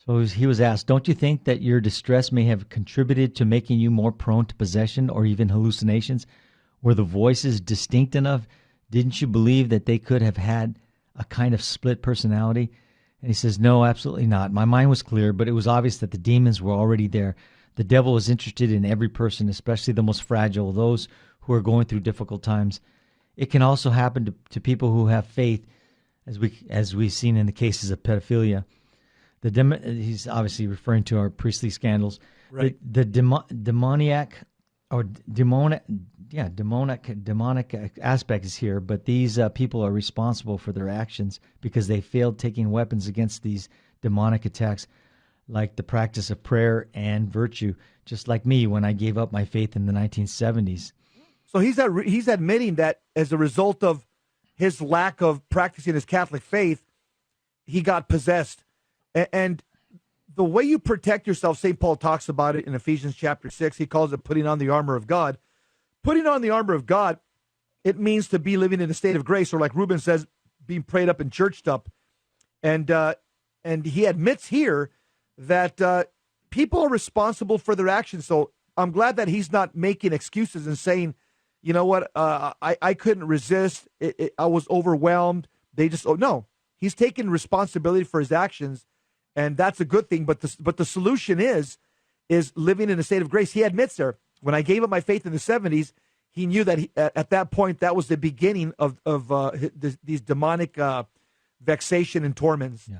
So he was asked, don't you think that your distress may have contributed to making you more prone to possession or even hallucinations? Were the voices distinct enough? Didn't you believe that they could have had a kind of split personality? And he says, no, absolutely not. My mind was clear, but it was obvious that the demons were already there. The devil was interested in every person, especially the most fragile, those who are going through difficult times. It can also happen to people who have faith, as we've seen in the cases of pedophilia. He's obviously referring to our priestly scandals. Right. The demonic aspect is here, but these people are responsible for their actions because they failed taking weapons against these demonic attacks, like the practice of prayer and virtue, just like me when I gave up my faith in the 1970s. So he's admitting that as a result of his lack of practicing his Catholic faith, he got possessed. And the way you protect yourself, St. Paul talks about it in Ephesians chapter 6. He calls it putting on the armor of God. Putting on the armor of God, it means to be living in a state of grace, or like Ruben says, being prayed up and churched up. And he admits here that people are responsible for their actions. So I'm glad that he's not making excuses and saying, you know what, I couldn't resist. I was overwhelmed. No. He's taking responsibility for his actions, and that's a good thing. But the solution is is living in a state of grace. He admits there, when I gave up my faith in the 70s, he knew that at that point, that was the beginning of these demonic vexation and torments. Yeah.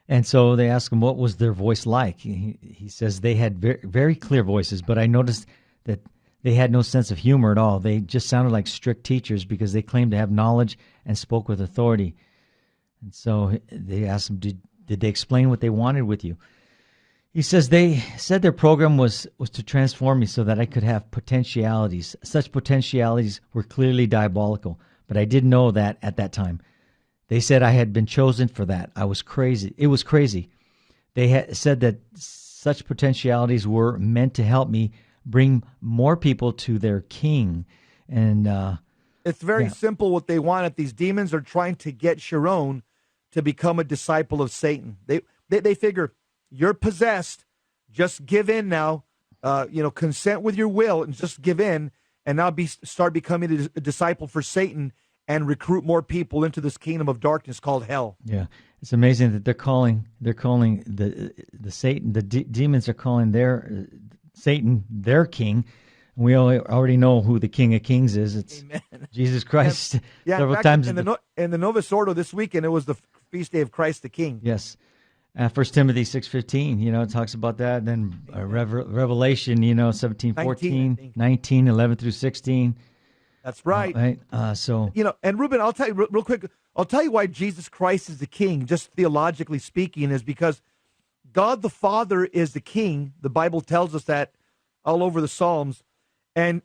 And so they asked him, what was their voice like? He says they had very, very clear voices, but I noticed that they had no sense of humor at all. They just sounded like strict teachers because they claimed to have knowledge and spoke with authority. And so they asked him, did they explain what they wanted with you? He says they said their program was to transform me so that I could have potentialities. Such potentialities were clearly diabolical, but I didn't know that at that time. They said I had been chosen for that. I was crazy. It was crazy. They had said that such potentialities were meant to help me bring more people to their king. And it's very simple what they want. These demons are trying to get Chiron to become a disciple of Satan. They figure, you're possessed, just give in now, consent with your will and just give in, and now start becoming a disciple for Satan and recruit more people into this kingdom of darkness called hell. Yeah, it's amazing that they're calling the Satan, the demons are calling their Satan their king. And we already know who the King of Kings is. It's Amen. Jesus Christ. Several times in the Novus Ordo this weekend, it was the feast day of Christ the King. Yes. 1 Timothy 6:15, it talks about that. And then Revelation, 17:14, 19, 11 through 16. That's right. Right. And Ruben, I'll tell you real quick. I'll tell you why Jesus Christ is the King, just theologically speaking, is because God the Father is the King. The Bible tells us that all over the Psalms, and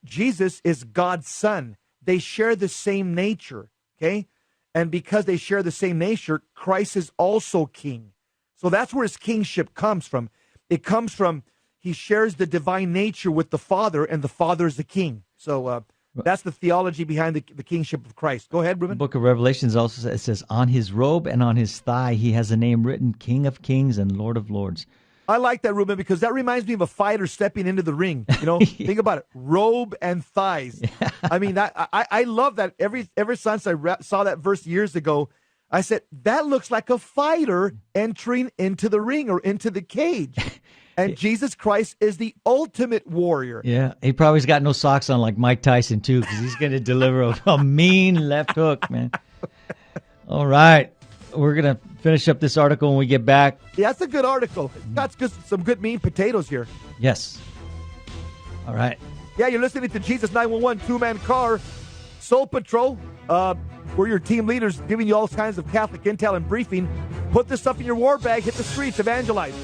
Jesus is God's Son. They share the same nature. Okay, and because they share the same nature, Christ is also King. So that's where his kingship comes from. It comes from he shares the divine nature with the Father, and the Father is the King. So that's the theology behind the kingship of Christ. Go ahead, Ruben. The book of Revelations also says, on his robe and on his thigh, he has a name written, King of Kings and Lord of Lords. I like that, Ruben, because that reminds me of a fighter stepping into the ring. Think about it, robe and thighs. Yeah. I mean, I love that. Ever since I saw that verse years ago, I said, that looks like a fighter entering into the ring or into the cage. And Jesus Christ is the ultimate warrior. Yeah, he probably's got no socks on like Mike Tyson, too, because he's going to deliver a mean left hook, man. All right. We're going to finish up this article when we get back. Yeah, that's a good article. It's got some good mean potatoes here. Yes. All right. Yeah, you're listening to Jesus 911, two-man car, Soul Patrol. We're your team leaders giving you all kinds of Catholic intel and briefing. Put this stuff in your war bag. Hit the streets. Evangelize.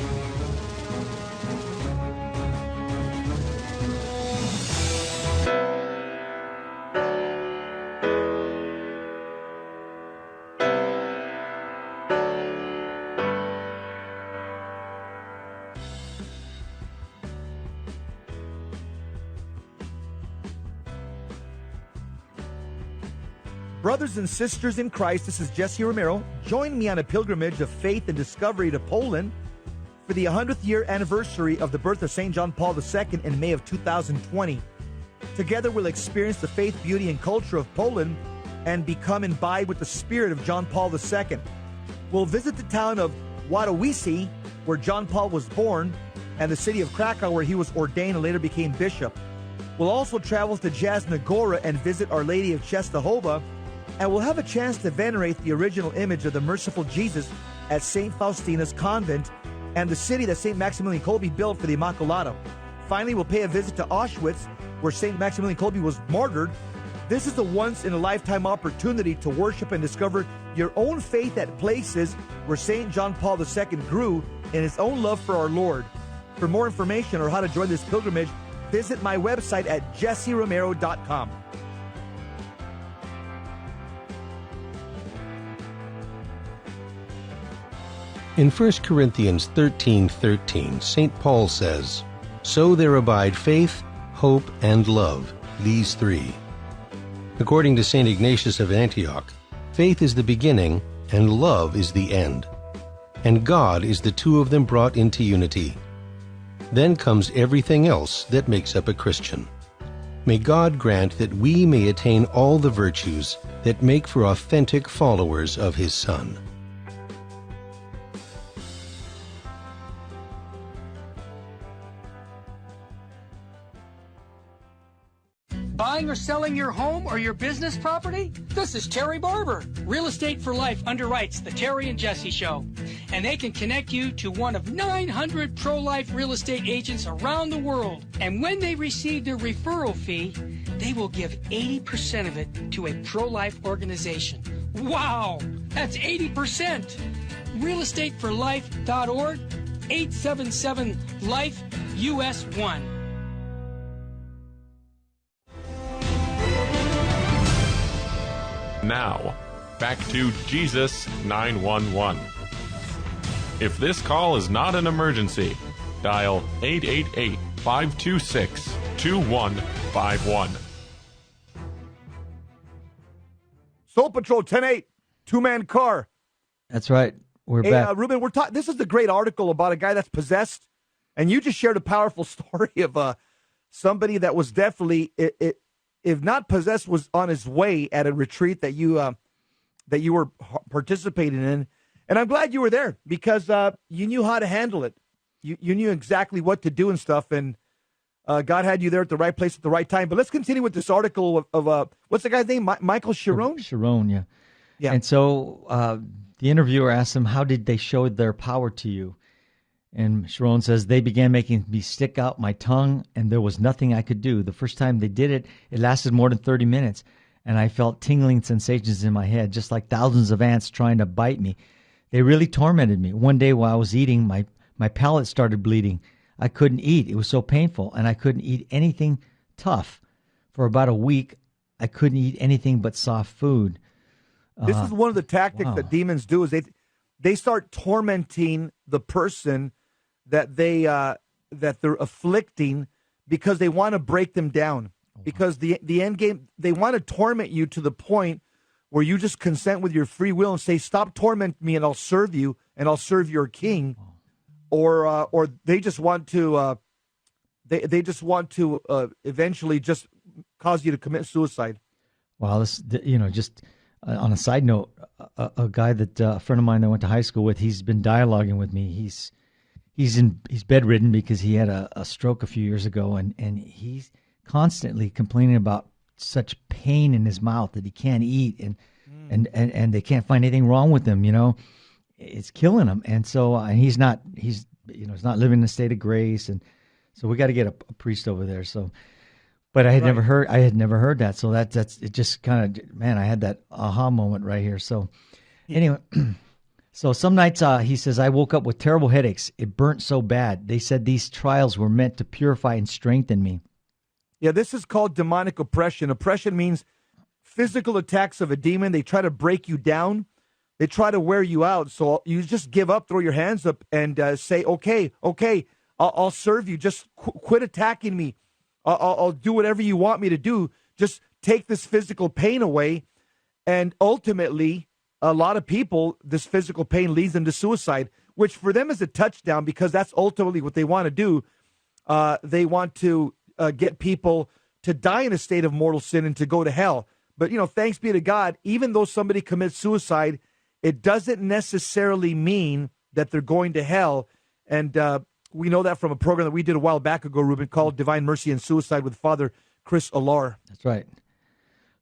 Brothers and sisters in Christ, this is Jesse Romero. Join me on a pilgrimage of faith and discovery to Poland for the 100th year anniversary of the birth of St. John Paul II in May of 2020. Together we'll experience the faith, beauty, and culture of Poland and become imbibed with the spirit of John Paul II. We'll visit the town of Wadowice, where John Paul was born, and the city of Krakow, where he was ordained and later became bishop. We'll also travel to Jasna Gora and visit Our Lady of Czestochowa, and we'll have a chance to venerate the original image of the merciful Jesus at St. Faustina's Convent and the city that St. Maximilian Kolbe built for the Immaculata. Finally, we'll pay a visit to Auschwitz, where St. Maximilian Kolbe was martyred. This is a once-in-a-lifetime opportunity to worship and discover your own faith at places where St. John Paul II grew in his own love for our Lord. For more information or how to join this pilgrimage, visit my website at jesseromero.com. In 1 Corinthians 13:13, St. Paul says, "So there abide faith, hope, and love, these three." According to St. Ignatius of Antioch, faith is the beginning and love is the end. And God is the two of them brought into unity. Then comes everything else that makes up a Christian. May God grant that we may attain all the virtues that make for authentic followers of His Son. Buying or selling your home or your business property? This is Terry Barber. Real Estate for Life underwrites the Terry and Jesse Show. And they can connect you to one of 900 pro-life real estate agents around the world. And when they receive their referral fee, they will give 80% of it to a pro-life organization. Wow! That's 80%! realestateforlife.org, 877-LIFE-US1. Now, back to Jesus 911. If this call is not an emergency, dial 888-526-2151. Soul Patrol 10-8, two-man car. That's right. We're back. Ruben, this is the great article about a guy that's possessed, and you just shared a powerful story of somebody that was definitely, if not possessed, was on his way at a retreat that you were participating in. And I'm glad you were there because you knew how to handle it. You knew exactly what to do and stuff, and God had you there at the right place at the right time. But let's continue with this article of what's the guy's name? Michael Chiron? Chiron, yeah. Yeah. And so the interviewer asked him, how did they show their power to you? And Chiron says, they began making me stick out my tongue, and there was nothing I could do. The first time they did it, it lasted more than 30 minutes, and I felt tingling sensations in my head, just like thousands of ants trying to bite me. They really tormented me. One day while I was eating, my palate started bleeding. I couldn't eat. It was so painful, and I couldn't eat anything tough. For about a week, I couldn't eat anything but soft food. This is one of the tactics that demons do is they start tormenting the person that they're afflicting because they want to break them down. Because the end game, they want to torment you to the point where you just consent with your free will and say, "Stop tormenting me, and I'll serve you, and I'll serve your king." Or they just want to eventually just cause you to commit suicide. Wow, this just. On a side note, a guy that a friend of mine that I went to high school with, he's been dialoguing with me. He's bedridden because he had a stroke a few years ago, and he's constantly complaining about such pain in his mouth that he can't eat, and they can't find anything wrong with him. It's killing him, and so he's not living in a state of grace, and so we got to get a priest over there. So. But I had never heard that. So that's it. Just kind of, man, I had that aha moment right here. So anyway, so some nights he says I woke up with terrible headaches. It burnt so bad. They said these trials were meant to purify and strengthen me. Yeah, this is called demonic oppression. Oppression means physical attacks of a demon. They try to break you down. They try to wear you out. So you just give up, throw your hands up, and say, "Okay, I'll serve you. Just quit attacking me. I'll do whatever you want me to do. Just take this physical pain away." And ultimately, a lot of people, this physical pain leads them to suicide, which for them is a touchdown because that's ultimately what they want to do. They want to get people to die in a state of mortal sin and to go to hell. But, thanks be to God, even though somebody commits suicide, it doesn't necessarily mean that they're going to hell. And we know that from a program that we did a while back ago, Ruben, called Divine Mercy and Suicide with Father Chris Alar. That's right.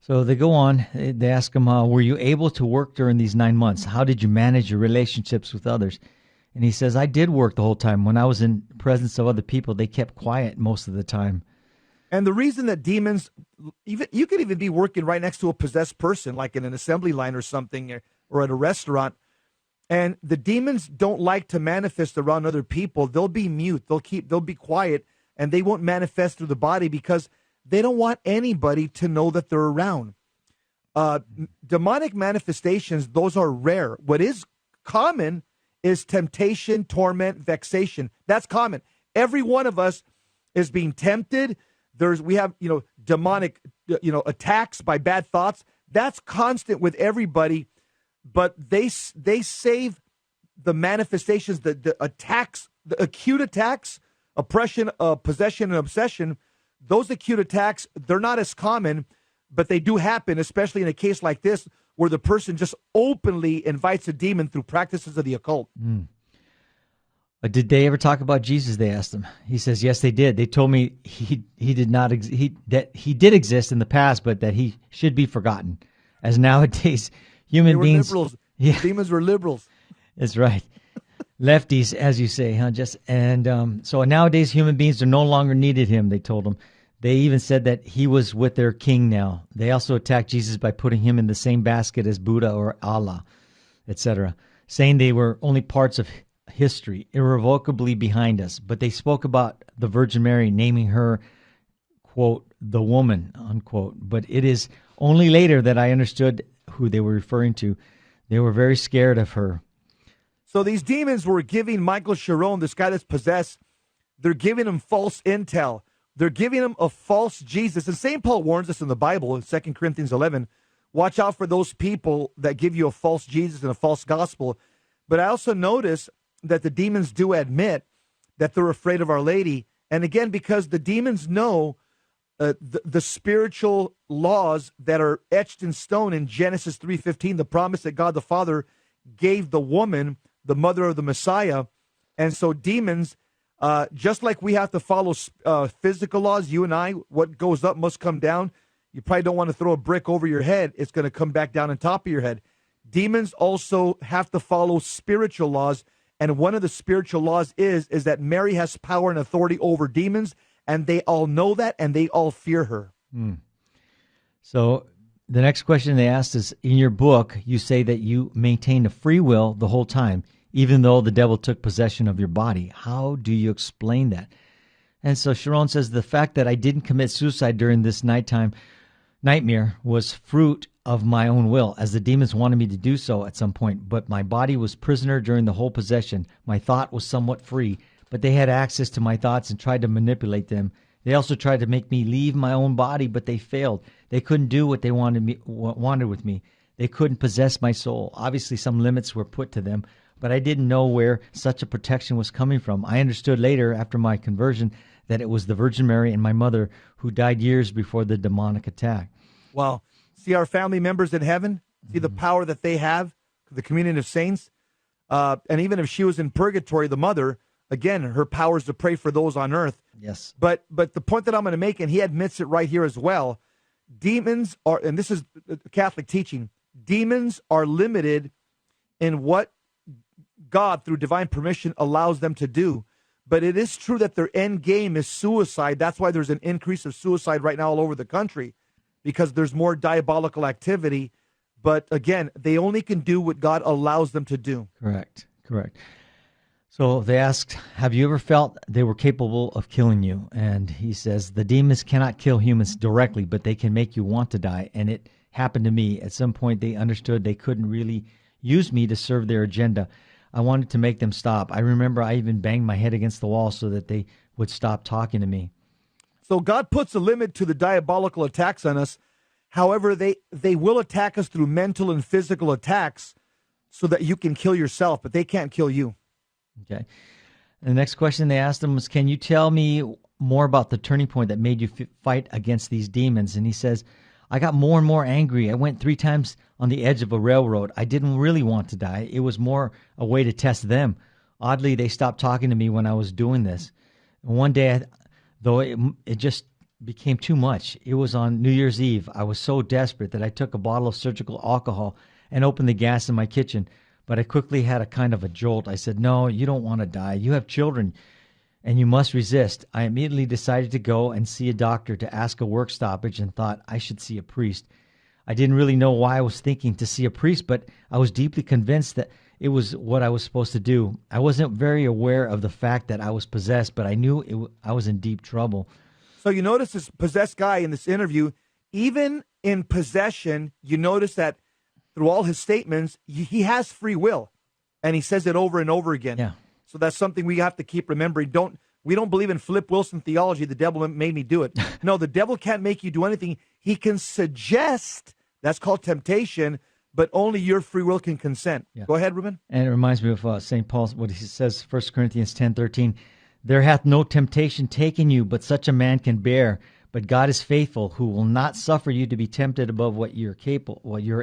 So they go on. They ask him, were you able to work during these 9 months? How did you manage your relationships with others? And he says, I did work the whole time. When I was in the presence of other people, they kept quiet most of the time. And the reason that demons, you could even be working right next to a possessed person, like in an assembly line or something, or at a restaurant. And the demons don't like to manifest around other people. They'll be mute. They'll be quiet, and they won't manifest through the body because they don't want anybody to know that they're around. Demonic manifestations, those are rare. What is common is temptation, torment, vexation. That's common. Every one of us is being tempted. We have demonic attacks by bad thoughts. That's constant with everybody. But they save the manifestations, the attacks, the acute attacks, oppression, possession, and obsession. Those acute attacks, they're not as common, but they do happen, especially in a case like this where the person just openly invites a demon through practices of the occult. Did they ever talk about Jesus? They asked him. He says, yes, they did. They told me he did not that he did exist in the past, but that he should be forgotten. As nowadays, human beings, liberals. Yeah, Demons were liberals. that's right, lefties, as you say, huh? So nowadays, human beings are no longer needed him. They told him. They even said that he was with their king now. They also attacked Jesus by putting him in the same basket as Buddha or Allah, etc., saying they were only parts of history, irrevocably behind us. But they spoke about the Virgin Mary, naming her, quote, the woman, unquote. But it is only later that I understood who they were referring to. They were very scared of her. So these demons were giving Michael Chiron, this guy that's possessed, they're giving him false intel. They're giving him a false Jesus. And St. Paul warns us in the Bible in 2 Corinthians 11, watch out for those people that give you a false Jesus and a false gospel. But I also notice that the demons do admit that they're afraid of Our Lady. And again, because the demons know the spiritual laws that are etched in stone in Genesis 3:15, the promise that God the Father gave the woman, the mother of the Messiah. And so demons, just like we have to follow physical laws, you and I, what goes up must come down. You probably don't want to throw a brick over your head. It's going to come back down on top of your head. Demons also have to follow spiritual laws. And one of the spiritual laws is that Mary has power and authority over demons, and they all know that, and they all fear her. So the next question they asked is, in your book, you say that you maintained a free will the whole time, even though the devil took possession of your body. How do you explain that? And so Chiron says, the fact that I didn't commit suicide during this nightmare was fruit of my own will, as the demons wanted me to do so at some point. But my body was prisoner during the whole possession. My thought was somewhat free, but they had access to my thoughts and tried to manipulate them. They also tried to make me leave my own body, but they failed. They couldn't do what they wanted with me. They couldn't possess my soul. Obviously, some limits were put to them, but I didn't know where such a protection was coming from. I understood later, after my conversion, that it was the Virgin Mary and my mother who died years before the demonic attack. Wow. See our family members in heaven? See the power that they have, the communion of saints? And even if she was in purgatory, the mother, again, her power is to pray for those on earth. Yes. But the point that I'm going to make, and he admits it right here as well, demons are, and this is Catholic teaching, demons are limited in what God, through divine permission, allows them to do. But it is true that their end game is suicide. That's why there's an increase of suicide right now all over the country, because there's more diabolical activity. But again, they only can do what God allows them to do. Correct. So they asked, have you ever felt they were capable of killing you? And he says, the demons cannot kill humans directly, but they can make you want to die. And it happened to me. At some point, they understood they couldn't really use me to serve their agenda. I wanted to make them stop. I remember I even banged my head against the wall so that they would stop talking to me. So God puts a limit to the diabolical attacks on us. However, they will attack us through mental and physical attacks so that you can kill yourself, but they can't kill you. Okay. And the next question they asked him was, can you tell me more about the turning point that made you fight against these demons? And he says, I got more and more angry. I went 3 times on the edge of a railroad. I didn't really want to die. It was more a way to test them. Oddly, they stopped talking to me when I was doing this. And one day, though, it just became too much. It was on New Year's Eve. I was so desperate that I took a bottle of surgical alcohol and opened the gas in my kitchen. But I quickly had a kind of a jolt. I said, no, you don't want to die. You have children, and you must resist. I immediately decided to go and see a doctor to ask a work stoppage and thought I should see a priest. I didn't really know why I was thinking to see a priest, but I was deeply convinced that it was what I was supposed to do. I wasn't very aware of the fact that I was possessed, but I knew I was in deep trouble. So you notice this possessed guy in this interview, even in possession, you notice that through all his statements, he has free will, and he says it over and over again. Yeah. So that's something we have to keep remembering. We don't believe in Flip Wilson theology. The devil made me do it. No, the devil can't make you do anything. He can suggest. That's called temptation, but only your free will can consent. Yeah. Go ahead, Ruben. And it reminds me of St. Paul, what he says, 1 Corinthians 10:13. There hath no temptation taken you, but such a man can bear. But God is faithful, who will not suffer you to be tempted above what you're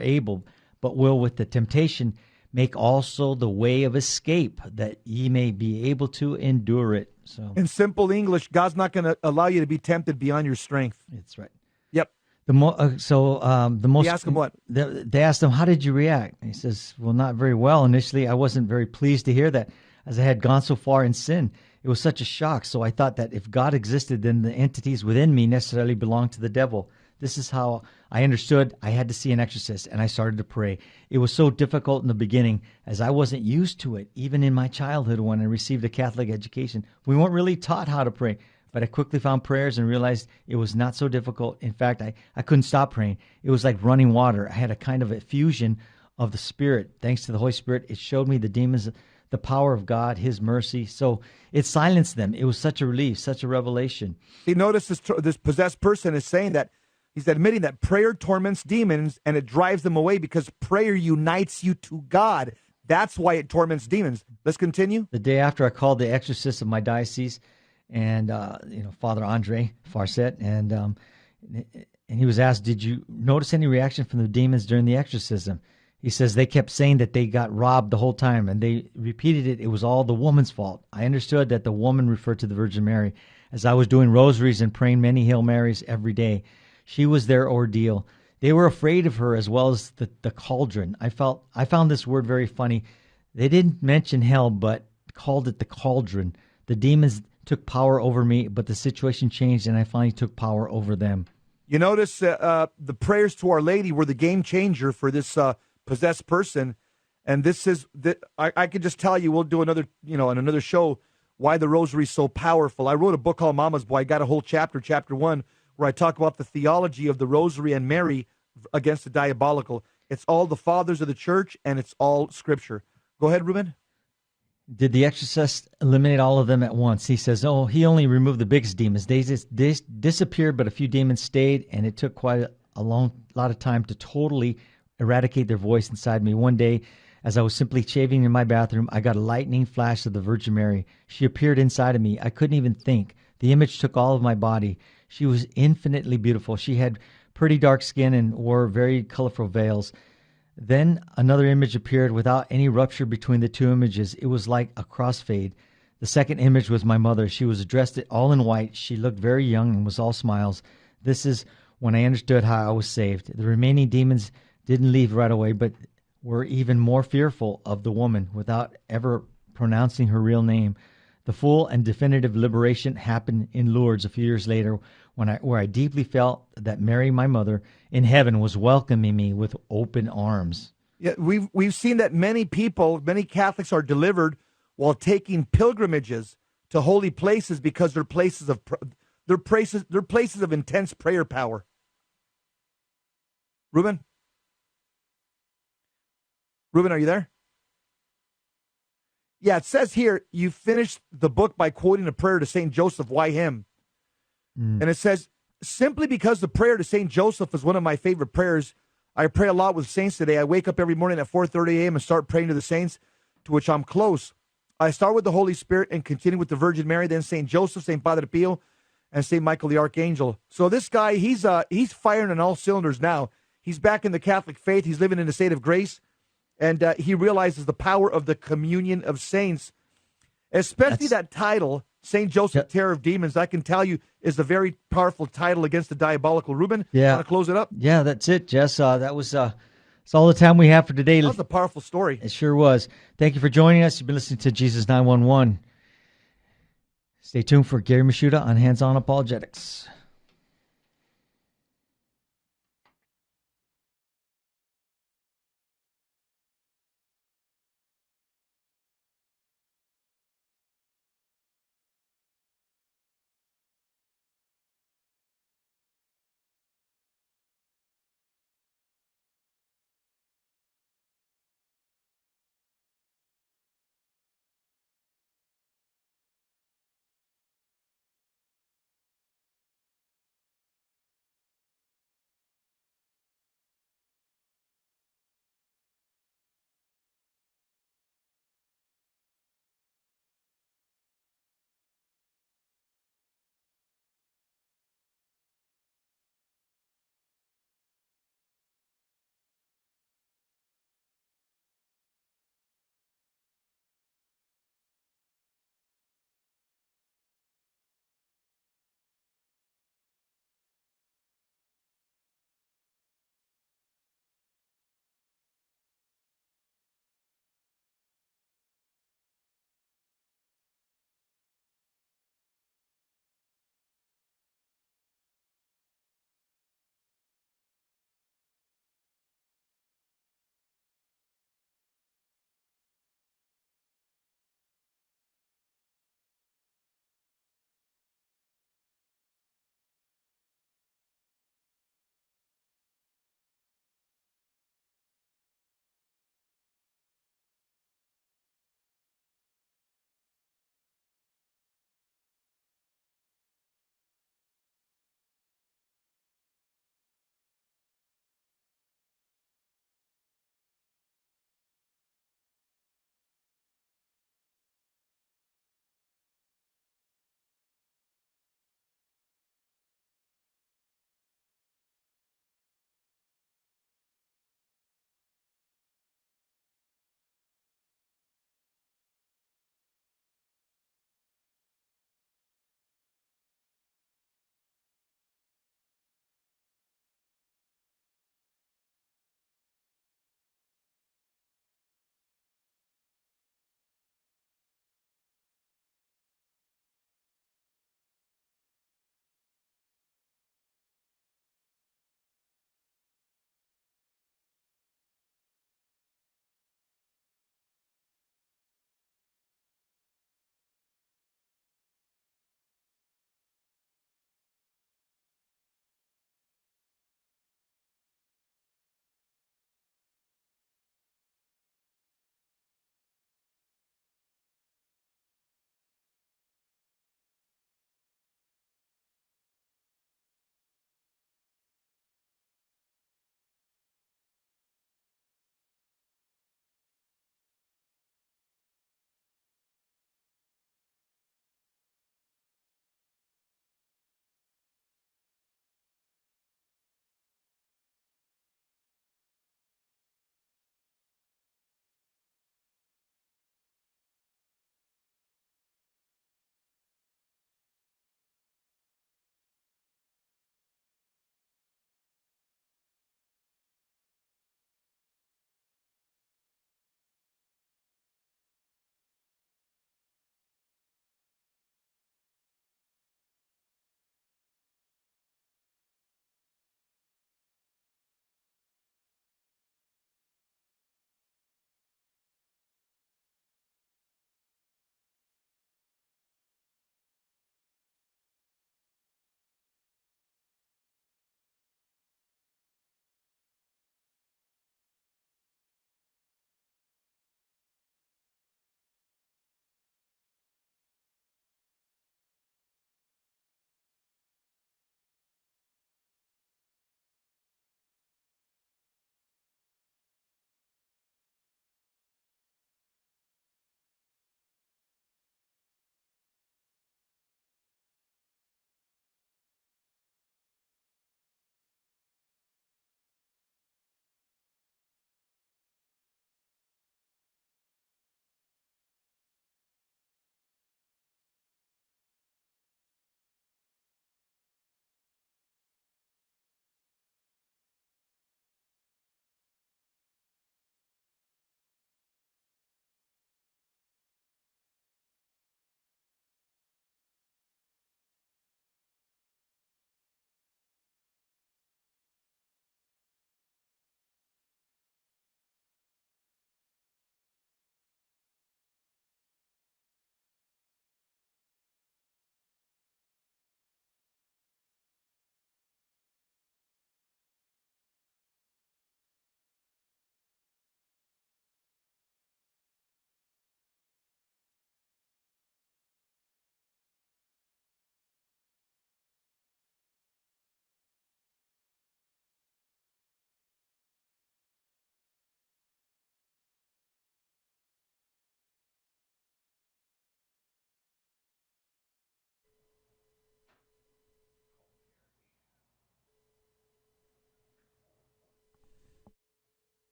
able, but will with the temptation make also the way of escape, that ye may be able to endure it. So, In simple English, God's not going to allow you to be tempted beyond your strength. that's right. Yep. The most. He asked him what? They asked him, "How did you react?" And he says, "Well, not very well. Initially, I wasn't very pleased to hear that, as I had gone so far in sin. It was such a shock. So I thought that if God existed, then the entities within me necessarily belonged to the devil. This is how I understood I had to see an exorcist, and I started to pray. It was so difficult in the beginning, as I wasn't used to it, even in my childhood when I received a Catholic education. We weren't really taught how to pray, but I quickly found prayers and realized it was not so difficult. In fact, I couldn't stop praying. It was like running water. I had a kind of effusion of the Spirit. Thanks to the Holy Spirit, it showed me the demons, the power of God, His mercy. So it silenced them. It was such a relief, such a revelation." See, notice this possessed person is saying that he's admitting that prayer torments demons and it drives them away because prayer unites you to God. That's why it torments demons. Let's continue. The day after, I called the exorcist of my diocese, and Father Andre Farset, and he was asked, "Did you notice any reaction from the demons during the exorcism?" He says they kept saying that they got robbed the whole time, and they repeated it. It was all the woman's fault. I understood that the woman referred to the Virgin Mary, as I was doing rosaries and praying many Hail Marys every day. She was their ordeal. They were afraid of her, as well as the cauldron. I found this word very funny. They didn't mention hell, but called it the cauldron. The demons took power over me, but the situation changed, and I finally took power over them. You notice the prayers to Our Lady were the game changer for this possessed person. And this is, I could just tell you, we'll do another, in another show, why the rosary is so powerful. I wrote a book called Mama's Boy. I got a whole chapter 1, where I talk about the theology of the rosary and Mary against the diabolical. It's all the fathers of the church, and it's all scripture. Go ahead, Ruben. Did the exorcist eliminate all of them at once? He says, he only removed the biggest demons. They just disappeared, but a few demons stayed, and it took quite a lot of time to totally eradicate their voice inside me. One day, as I was simply shaving in my bathroom, I got a lightning flash of the Virgin Mary. She appeared inside of me. I couldn't even think. The image took all of my body. She was infinitely beautiful. She had pretty dark skin and wore very colorful veils. Then another image appeared without any rupture between the two images. It was like a crossfade. The second image was my mother. She was dressed all in white. She looked very young and was all smiles. This is when I understood how I was saved. The remaining demons didn't leave right away, but were even more fearful of the woman without ever pronouncing her real name. The full and definitive liberation happened in Lourdes a few years later, where I deeply felt that Mary, my mother, in heaven was welcoming me with open arms. Yeah, we've seen that many Catholics are delivered while taking pilgrimages to holy places because they're places of intense prayer power. Ruben, are you there? Yeah, it says here, you finished the book by quoting a prayer to St. Joseph. Why him? And it says, simply because the prayer to St. Joseph is one of my favorite prayers. I pray a lot with saints today. I wake up every morning at 4:30 a.m. and start praying to the saints to which I'm close. I start with the Holy Spirit and continue with the Virgin Mary, then St. Joseph, St. Padre Pio, and St. Michael the Archangel. So this guy, he's firing on all cylinders now. He's back in the Catholic faith. He's living in a state of grace. And he realizes the power of the communion of saints, especially that title, St. Joseph, Terror of Demons. I can tell you is a very powerful title against the diabolical. Ruben, yeah. Want to close it up? Yeah, that's it, Jess. That was it's all the time we have for today. That was a powerful story. It sure was. Thank you for joining us. You've been listening to Jesus 911. Stay tuned for Gary Mashuda on Hands-On Apologetics.